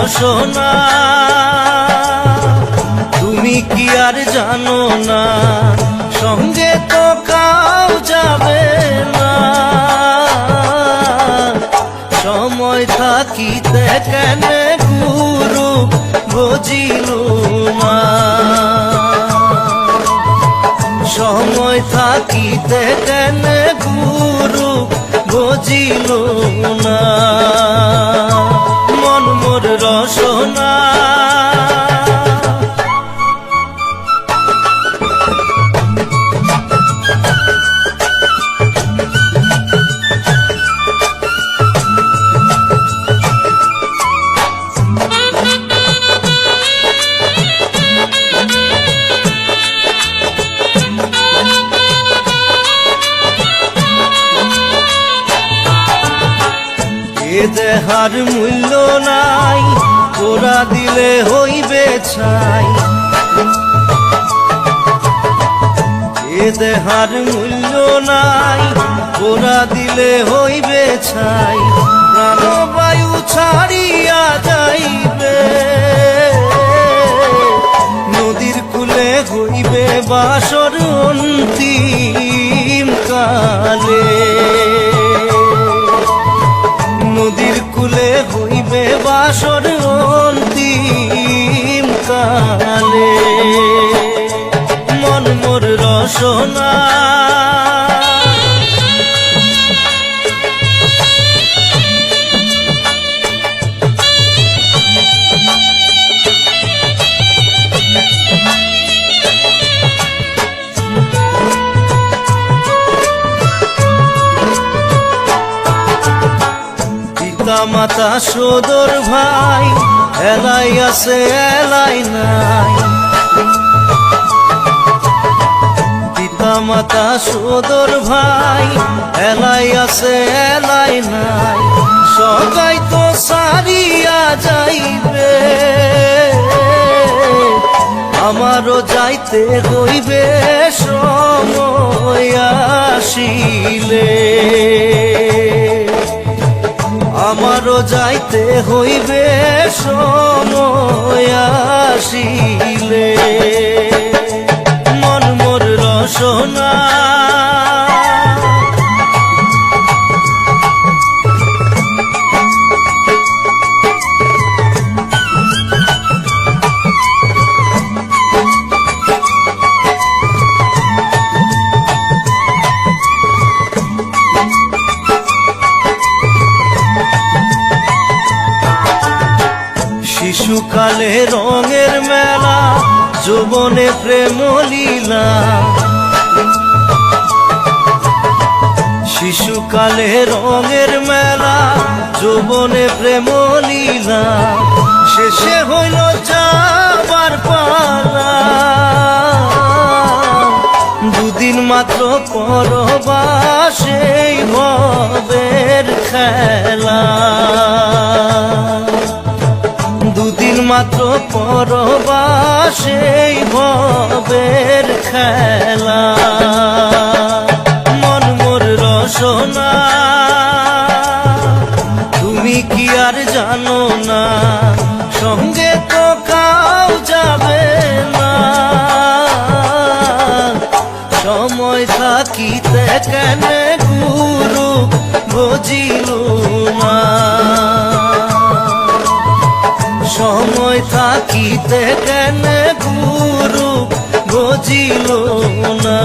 রসনা তুমি কি আর জানো না, সঙ্গে তো কাউ যাবে না। সময় থাকিতে কেন গুরু বুঝিল না, সময় থাকিতে কেন গুরু বুঝিল না। মন মোর রসনা এ দেহার মূল্য নাই, ওরা দিলে হইবে ছাই। এ দেহার মূল্য নাই, ওরা দিলে হইবে ছাই। প্রাণবায়ু ছাড়িয়া যাইবে, নদীর কূলে হইবে বাসর অন্তিম কালে। নদীর কূলে হইবে বাসর অন্তিম কালে। মন মোর রসনা মাতা সদর ভাই, এলাই আছে এলাই নাই। পিতা মাতা সদর ভাই, এলাই আছে এলাই নাই। সবাই তো সারিয়া যাইবে, আমারও যাইতে হইবে সময় আসিলে। আমারও যাইতে হইবে সময় আসিলে। মন মোর রসনা শিশুকালে রঙের মেলা, যৌবনে প্রেম লীলা। শিশুকালে রঙের মেলা, যৌবনে প্রেম লীলা। শেষে হইল যাবার পালা, দুদিন মাত্র পরবাসেই ভবের খেলা। দুদিন মাত্র পরবাসেই ভবের খেলা। মন মোর রসনা তুমি কি আর জানো না, সঙ্গে তো কাউ যাবে না। সময় থাকিতে কেন গুরু বুঝিল না, সময় থাকিতে কেন গুরু বুঝিল না।